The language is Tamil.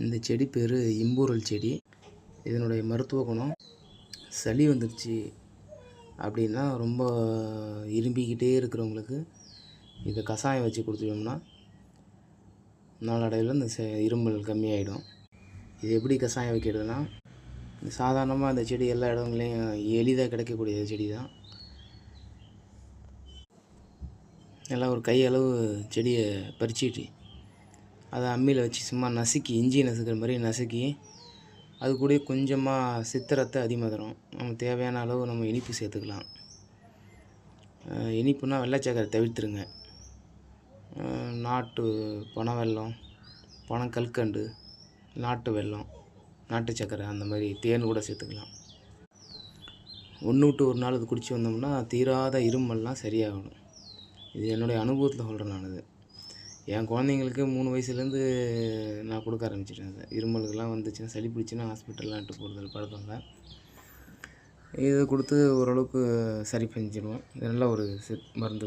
இந்த செடி பேர் இம்பூரல் செடி. இதனுடைய மருத்துவ குணம், சளி வந்துருச்சு அப்படின்னா ரொம்ப இரும்பிக்கிட்டே இருக்கிறவங்களுக்கு இதை கஷாயம் வச்சு கொடுத்துட்டோம்னா நாளடைவில் இந்த இருமல் கம்மியாயிடும். இது எப்படி கஷாயம் வைக்கிறதுனா, சாதாரணமாக இந்த செடி எல்லா இடங்களையும் எளிதாக கிடைக்கக்கூடிய செடி தான். நல்லா ஒரு கையளவு செடியை பறிச்சுட்டு அதை அம்மியில் வச்சு சும்மா நசுக்கி, இஞ்சி நசுக்கிற மாதிரி நசுக்கி, அது கூட கொஞ்சமாக சித்திரத்தை அதிமதுரம் நம்ம தேவையான அளவு நம்ம இனிப்பு சேர்த்துக்கலாம். இனிப்புனா வெள்ளை சக்கரை தவிர்த்துருங்க. நாட்டு பனை வெல்லம், பனங்கல்கண்டு, நாட்டு வெல்லம், நாட்டு சக்கரை, அந்த மாதிரி தேன் கூட சேர்த்துக்கலாம். 1 விட்டு 1 நாள் இது குடித்து வந்தோம்னா தீராத இருமல்லாம் சரியாகணும். இது என்னுடைய அனுபவத்தில் சொல்கிறேன். நான் இது என் குழந்தைங்களுக்கு 3 வயசுலேருந்து நான் கொடுக்க ஆரம்பிச்சிட்டேன். அது இருமலுக்கெல்லாம் வந்துச்சுன்னா, சளி பிடிச்சின்னா ஹாஸ்பிட்டல்லான்ட்டு போகிறது பழக்கம் இல்லை. இதை கொடுத்து ஓரளவுக்கு சரி செஞ்சிடுவோம். இது நல்ல ஒரு மருந்து.